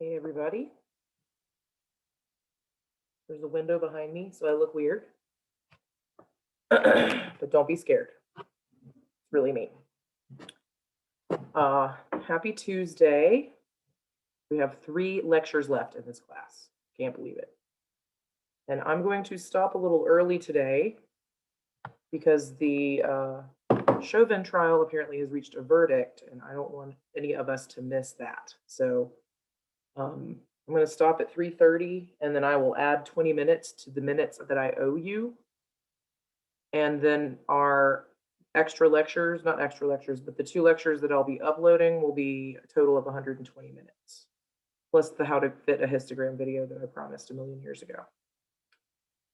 Hey, everybody. There's a window behind me, so I look weird. But don't be scared. It's really me. Happy Tuesday. We have 3 lectures left in this class. Can't believe it. And I'm going to stop a little early today because the Chauvin trial apparently has reached a verdict, and I don't want any of us to miss that. So I'm going to stop at 3:30, and then I will add 20 minutes to the minutes that I owe you. And then our extra lectures, not extra lectures, but the 2 lectures that I'll be uploading will be a total of 120 minutes, plus the how to fit a histogram video that I promised a million years ago.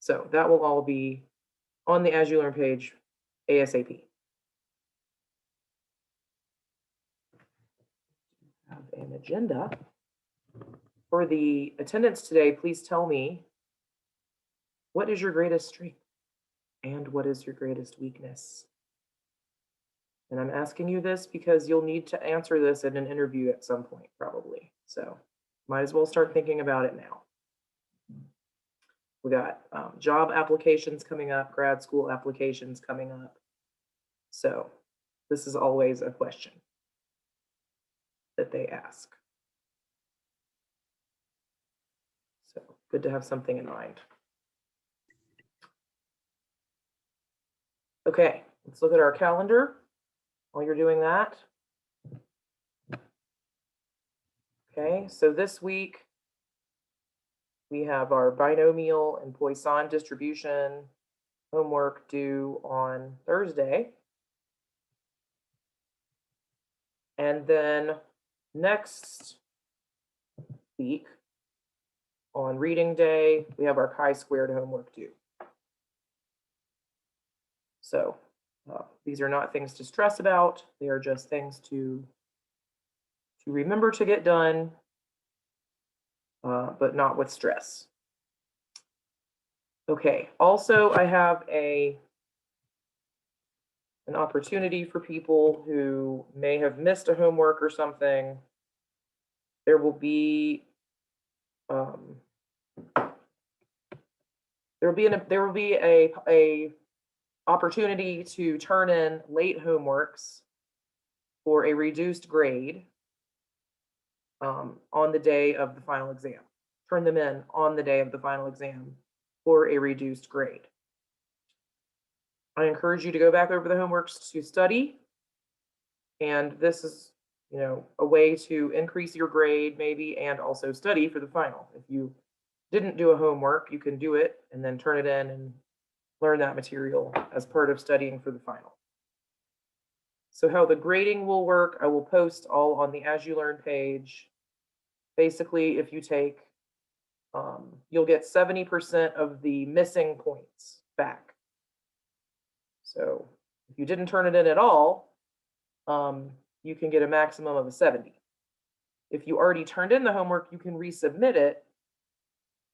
So that will all be on the As You Learn page ASAP. Have an agenda. For the attendance today, please tell me, what is your greatest strength and what is your greatest weakness? And I'm asking you this because you'll need to answer this in an interview at some point, probably. So might as well start thinking about it now. We got job applications coming up, grad school applications coming up. So this is always a question that they ask. So good to have something in mind. Okay, let's look at our calendar while you're doing that. Okay, so this week we have our binomial and Poisson distribution homework due on Thursday. And then next week on reading day, we have our chi-squared homework due. So these are not things to stress about. They are just things to remember to get done, but not with stress. Okay, also I have an opportunity for people who may have missed a homework or something. There will be a opportunity to turn in late homeworks for a reduced grade on the day of the final exam. Turn them in on the day of the final exam for a reduced grade. I encourage you to go back over the homeworks to study. And this is, a way to increase your grade maybe, and also study for the final. If you didn't do a homework, you can do it and then turn it in and learn that material as part of studying for the final. So how the grading will work, I will post all on the As You Learn page. Basically, if you take, you'll get 70% of the missing points back. So if you didn't turn it in at all, you can get a maximum of a 70. If you already turned in the homework, you can resubmit it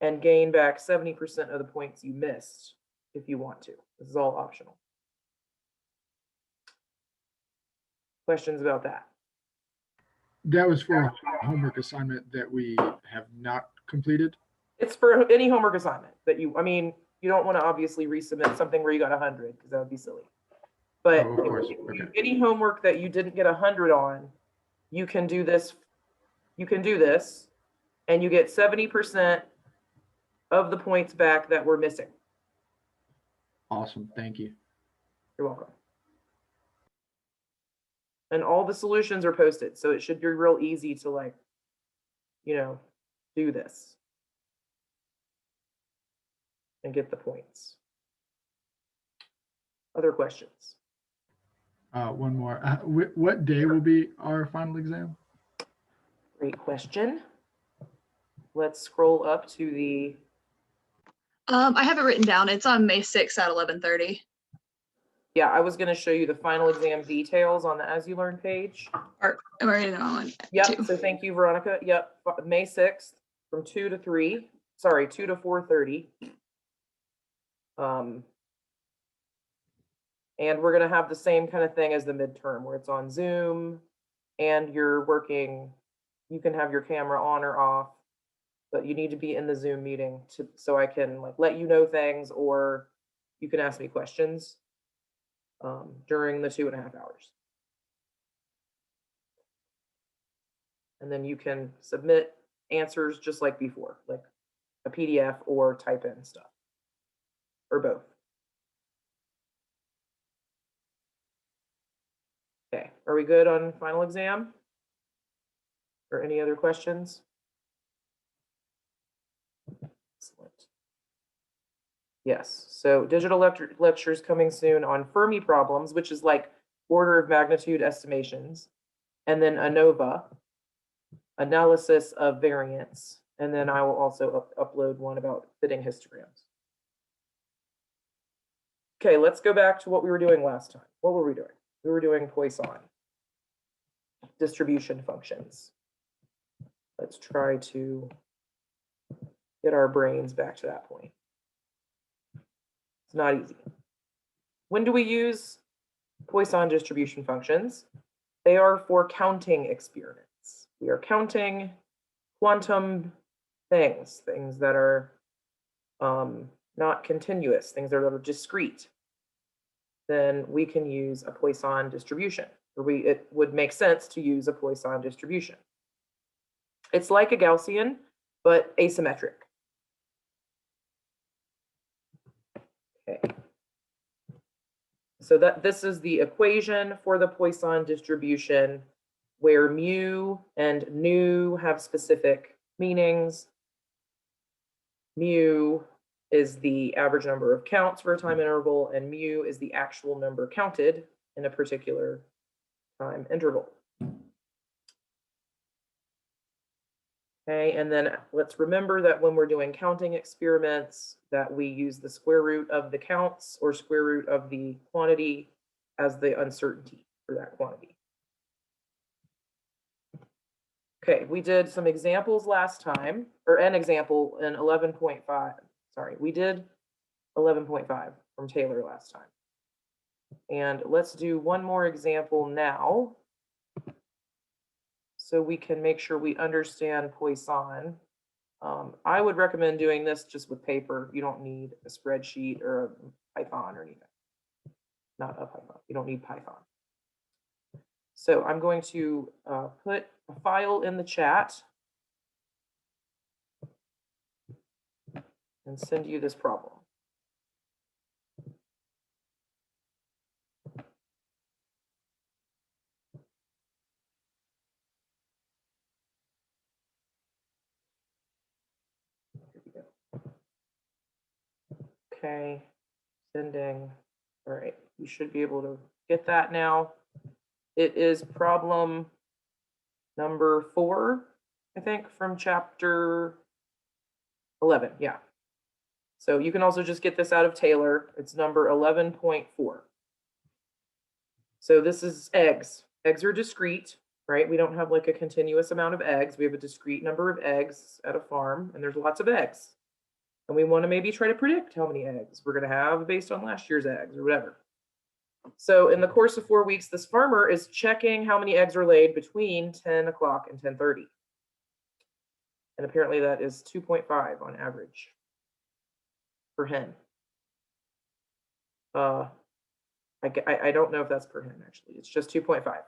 and gain back 70% of the points you missed if you want to. This is all optional. Questions about that? That was for a homework assignment that we have not completed. It's for any homework assignment that you don't want to obviously resubmit something where you got 100 because that would be silly. But of course. Okay. Any homework that you didn't get 100 on, you can do this. You can do this, and you get 70% of the points back that were missing. Awesome. Thank you. You're welcome. And all the solutions are posted, so it should be real easy to do this and get the points. Other questions? One more. What day will be our final exam? Great question. Let's scroll up to the. I have it written down. It's on May 6th at 11:30. Yeah, I was going to show you the final exam details on the As You Learn page. Or am I writing it on? Yep. 2? So thank you, Veronica. Yep. May 6th from 2 to 3. Sorry, 2 to 4:30. And we're going to have the same kind of thing as the midterm, where it's on Zoom and you're working, you can have your camera on or off, but you need to be in the Zoom meeting so I can like let you know things, or you can ask me questions during the 2.5 hours. And then you can submit answers just like before, like a PDF or type in stuff, or both. Okay, are we good on final exam? Or any other questions? Excellent. Yes, so digital lectures coming soon on Fermi problems, which is like order of magnitude estimations, and then ANOVA, analysis of variance, and then I will also upload one about fitting histograms. Okay, let's go back to what we were doing last time. What were we doing? We were doing Poisson distribution functions. Let's try to get our brains back to that point. It's not easy. When do we use Poisson distribution functions? They are for counting experiments. We are counting quantum things that are not continuous, things that are discrete. Then we can use a Poisson distribution, or it would make sense to use a Poisson distribution. It's like a Gaussian, but asymmetric. Okay. So this is the equation for the Poisson distribution, where mu and nu have specific meanings. Mu is the average number of counts for a time interval, and mu is the actual number counted in a particular time interval. Okay, and then let's remember that when we're doing counting experiments, that we use the square root of the counts or square root of the quantity as the uncertainty for that quantity. Okay, we did some examples last time, or an example in 11.5. Sorry, we did 11.5 from Taylor last time. And let's do one more example now, so we can make sure we understand Poisson. I would recommend doing this just with paper. You don't need a spreadsheet or a Python or anything. Not a Python. You don't need Python. So I'm going to put a file in the chat and send you this problem. Okay, sending. All right, you should be able to get that now. It is problem number 4, I think, from chapter 11. Yeah. So you can also just get this out of Taylor. It's number 11.4. So this is eggs. Eggs are discrete, right? We don't have like a continuous amount of eggs. We have a discrete number of eggs at a farm, and there's lots of eggs. And we want to maybe try to predict how many eggs we're going to have based on last year's eggs or whatever. So in the course of 4 weeks, this farmer is checking how many eggs are laid between 10 o'clock and 10:30. And apparently that is 2.5 on average per hen. I don't know if that's per hen, actually. It's just 2.5.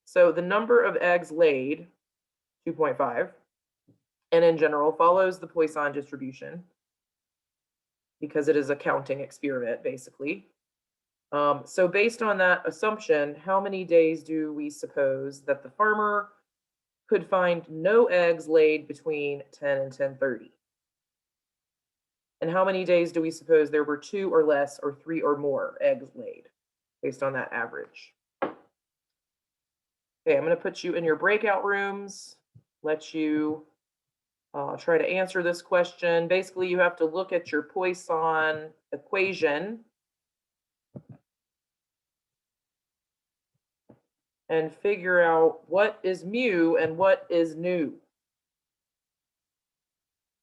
So the number of eggs laid, 2.5, and in general follows the Poisson distribution because it is a counting experiment, basically. So based on that assumption, how many days do we suppose that the farmer could find no eggs laid between 10 and 10:30? And how many days do we suppose there were 2 or less or 3 or more eggs laid based on that average? Okay, I'm going to put you in your breakout rooms, let you try to answer this question. Basically, you have to look at your Poisson equation and figure out what is mu and what is nu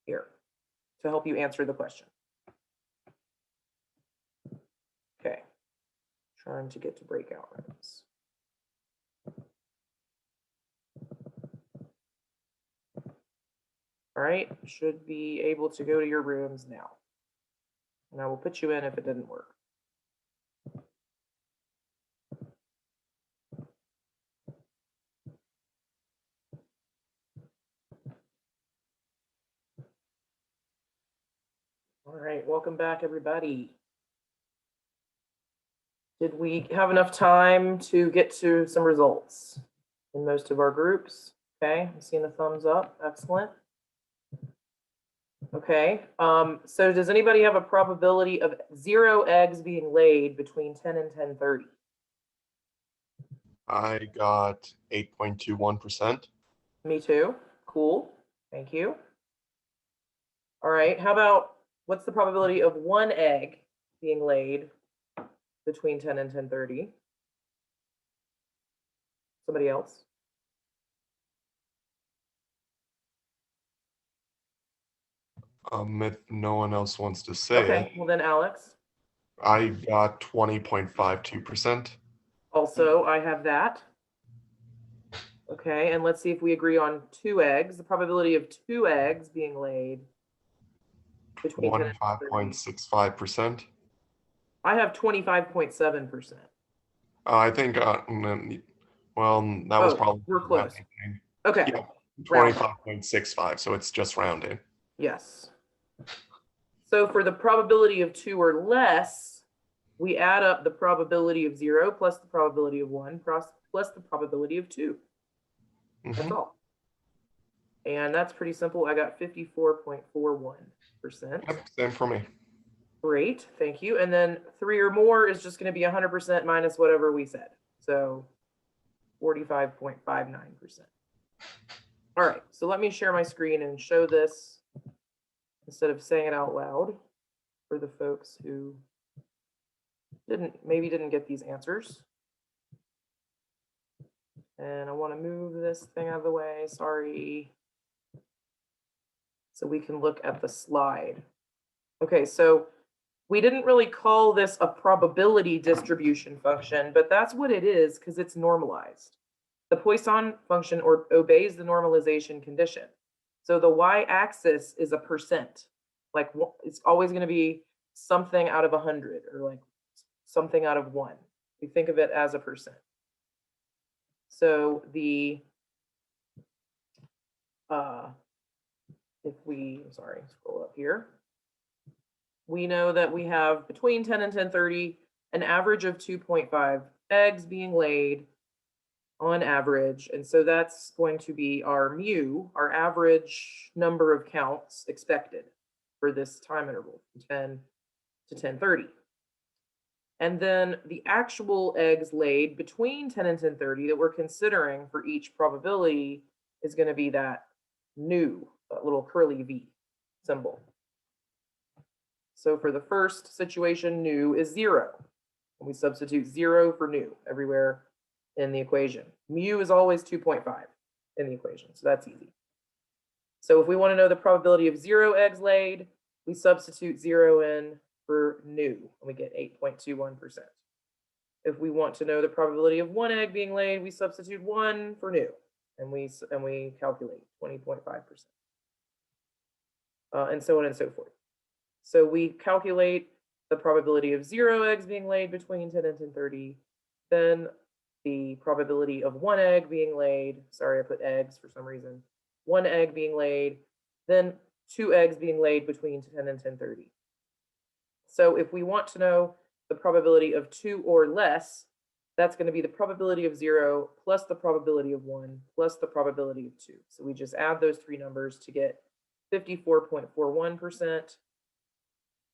here to help you answer the question. Okay, trying to get to breakout rooms. All right, should be able to go to your rooms now. And I will put you in if it didn't work. All right, welcome back, everybody. Did we have enough time to get to some results in most of our groups? Okay, I'm seeing the thumbs up. Excellent. Okay, so does anybody have a probability of 0 eggs being laid between 10 and 10:30? I got 8.21%. Me too. Cool. Thank you. All right, how about what's the probability of 1 egg being laid between 10 and 10:30? Somebody else? If no one else wants to say Okay, it, well then Alex. I got 20.52%. Also, I have that. Okay, and let's see if we agree on 2 eggs. The probability of 2 eggs being laid between 10 and 10:30. 25.65%. I have 25.7%. I think, well, that was Oh, probably. we're close. Okay, Yeah, round. 25.65, so it's just rounding. Yes. So for the probability of 2 or less, we add up the probability of 0 plus the probability of 1 plus the probability of 2. That's Mhm. all. And that's pretty simple. I got 54.41%. Yep, same for me. Great, thank you. And then 3 or more is just going to be 100% minus whatever we said. So 45.59%. All right, so let me share my screen and show this instead of saying it out loud for the folks who maybe didn't get these answers. And I want to move this thing out of the way, sorry. So we can look at the slide. Okay, so we didn't really call this a probability distribution function, but that's what it is because it's normalized. The Poisson function obeys the normalization condition. So the y-axis is a percent. Like it's always going to be something out of 100 or like something out of 1. We think of it as a percent. So the if we, sorry, scroll up here, we know that we have between 10 and 10:30 an average of 2.5 eggs being laid on average. And so that's going to be our mu, our average number of counts expected for this time interval from 10 to 10:30. And then the actual eggs laid between 10 and 10:30 that we're considering for each probability is going to be that nu, that little curly V symbol. So for the first situation, nu is 0. And we substitute 0 for nu everywhere in the equation. Mu is always 2.5 in the equation, so that's easy. So if we want to know the probability of 0 eggs laid, we substitute 0 in for nu, and we get 8.21%. If we want to know the probability of 1 egg being laid, we substitute 1 for nu, and we calculate 20.5%. And so on and so forth. So we calculate the probability of 0 eggs being laid between 10 and 10:30, then the probability of 1 egg being laid, sorry, I put eggs for some reason, 1 egg being laid, then 2 eggs being laid between 10 and 10:30. So if we want to know the probability of 2 or less, that's going to be the probability of 0 plus the probability of 1 plus the probability of 2. So we just add those 3 numbers to get 54.41%.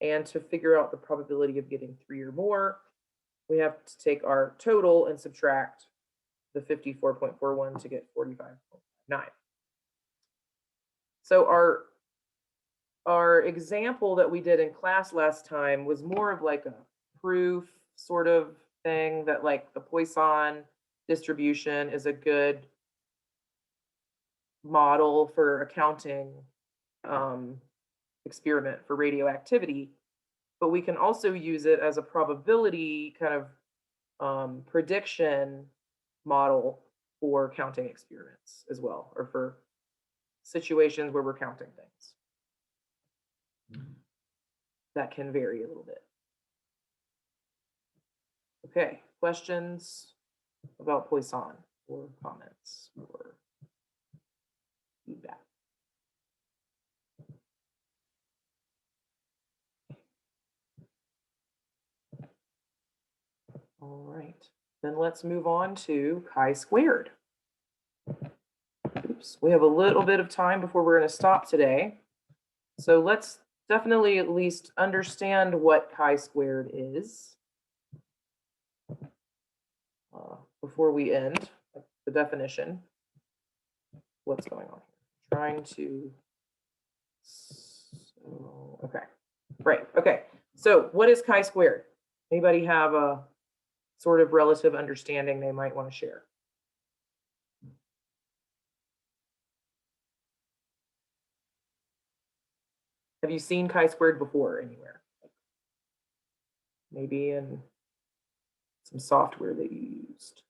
And to figure out the probability of getting 3 or more, we have to take our total and subtract the 54.41 to get 45.9. So our example that we did in class last time was more of like a proof sort of thing that like the Poisson distribution is a good model for accounting experiment for radioactivity, but we can also use it as a probability kind of prediction model for counting experiments as well, or for situations where we're counting things. That can vary a little bit. Okay, questions about Poisson or comments or feedback? All right, then let's move on to chi-squared. Oops, we have a little bit of time before we're going to stop today. So let's definitely at least understand what chi-squared is before we end the definition. What's going on here? Trying to, okay, right, okay. So what is chi-squared? Anybody have a sort of relative understanding they might want to share? Have you seen chi-squared before anywhere? Maybe in some software that you used.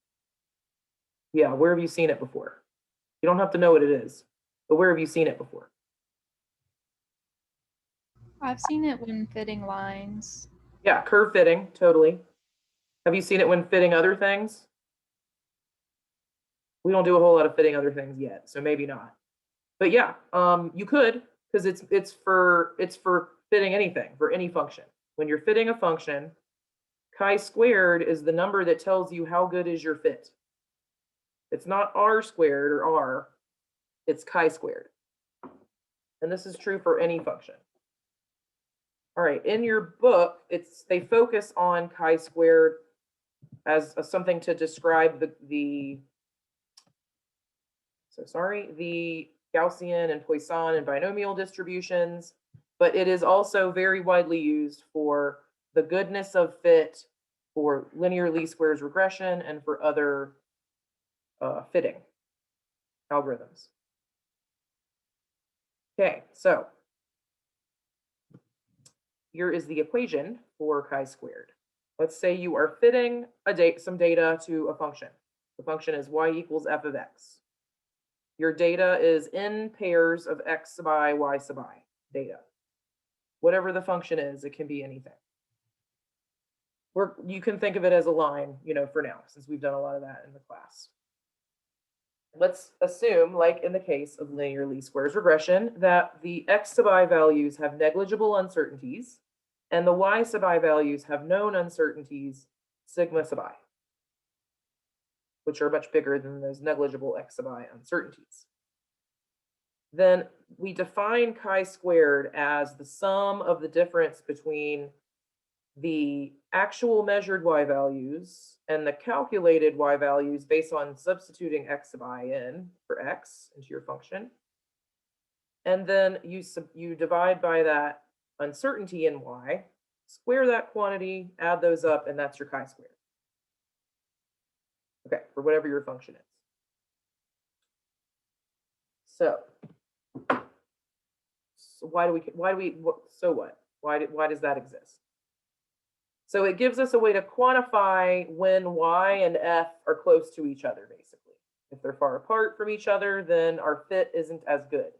Yeah, where have you seen it before? You don't have to know what it is, but where have you seen it before? I've seen it when fitting lines. Yeah, curve fitting, totally. Have you seen it when fitting other things? We don't do a whole lot of fitting other things yet, so maybe not. But yeah, you could, because it's for fitting anything, for any function. When you're fitting a function, chi-squared is the number that tells you how good is your fit. It's not r squared or r, it's chi-squared. And this is true for any function. All right, in your book, they focus on chi-squared as something to describe the Gaussian and Poisson and binomial distributions, but it is also very widely used for the goodness of fit, for linear least squares regression, and for other fitting algorithms. Okay, so here is the equation for chi-squared. Let's say you are fitting some data to a function. The function is y equals f of x. Your data is in pairs of x sub I, y sub I data. Whatever the function is, it can be anything. You can think of it as a line, for now, since we've done a lot of that in the class. Let's assume, like in the case of linear least squares regression, that the x sub I values have negligible uncertainties and the y sub I values have known uncertainties sigma sub I, which are much bigger than those negligible x sub I uncertainties. Then we define chi-squared as the sum of the difference between the actual measured y values and the calculated y values based on substituting x sub I in for x into your function. And then you divide by that uncertainty in y, square that quantity, add those up, and that's your chi-squared. Okay, for whatever your function is. So why does that exist? So it gives us a way to quantify when y and f are close to each other, basically. If they're far apart from each other, then our fit isn't as good.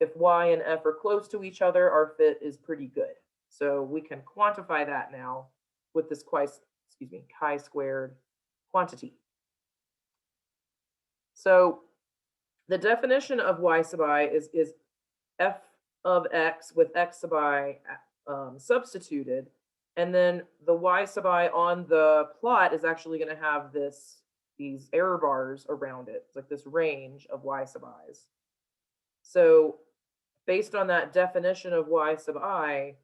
If y and f are close to each other, our fit is pretty good. So we can quantify that now with this chi-squared quantity. So the definition of y sub I is f of x with x sub I substituted. And then the y sub I on the plot is actually going to have these error bars around it. It's like this range of y sub i's. So based on that definition of y sub I,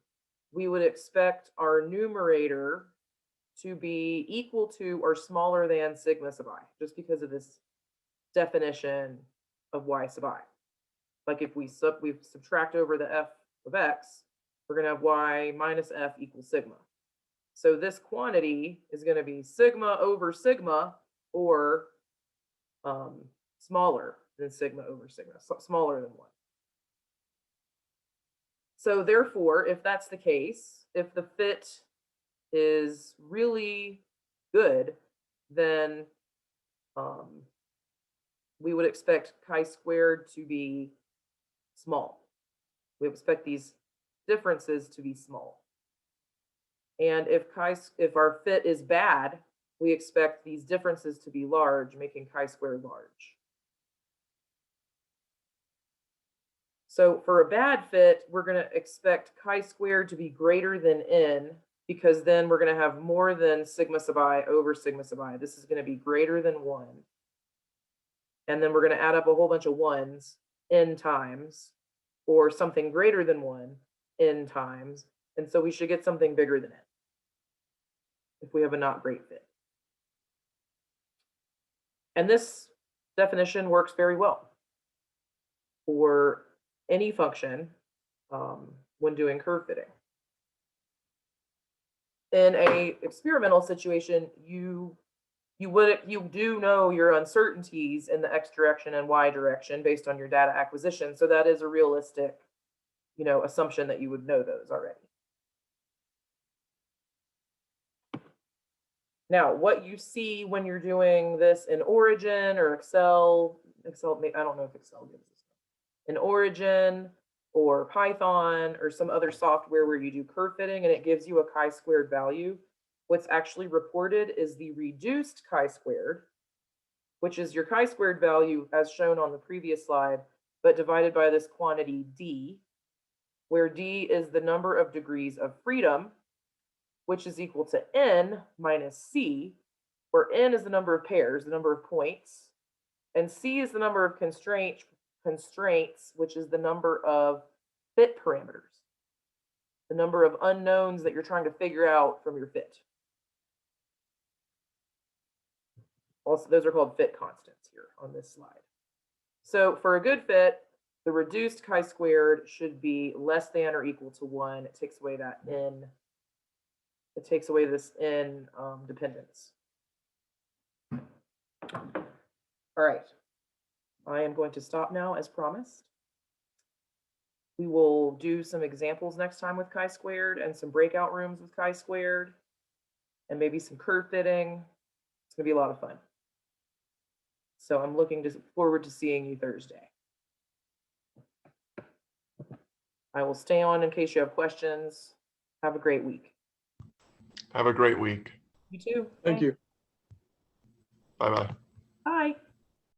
we would expect our numerator to be equal to or smaller than sigma sub I, just because of this definition of y sub I. Like if we subtract over the f of x, we're going to have y minus f equals sigma. So this quantity is going to be sigma over sigma, or smaller than sigma over sigma, smaller than 1. So therefore, if that's the case, if the fit is really good, then we would expect chi-squared to be small. We expect these differences to be small. And if our fit is bad, we expect these differences to be large, making chi-squared large. So for a bad fit, we're going to expect chi-squared to be greater than n, because then we're going to have more than sigma sub I over sigma sub I. This is going to be greater than 1. And then we're going to add up a whole bunch of ones n times, or something greater than 1 n times. And so we should get something bigger than n if we have a not great fit. And this definition works very well for any function when doing curve fitting. In a experimental situation, you do know your uncertainties in the x direction and y direction based on your data acquisition. So that is a realistic, assumption that you would know those already. Now, what you see when you're doing this in Origin or Excel, I don't know if Excel gives this, in Origin or Python or some other software where you do curve fitting and it gives you a chi-squared value, what's actually reported is the reduced chi-squared, which is your chi-squared value as shown on the previous slide, but divided by this quantity d, where d is the number of degrees of freedom, which is equal to n minus c, where n is the number of pairs, the number of points, and c is the number of constraints, which is the number of fit parameters, the number of unknowns that you're trying to figure out from your fit. Also, those are called fit constants here on this slide. So for a good fit, the reduced chi-squared should be less than or equal to 1. It takes away that n. It takes away this n dependence. All right. I am going to stop now as promised. We will do some examples next time with chi-squared and some breakout rooms with chi-squared and maybe some curve fitting. It's going to be a lot of fun. So I'm looking forward to seeing you Thursday. I will stay on in case you have questions. Have a great week. Have a great week. You too. Thank you. Bye-bye. Bye.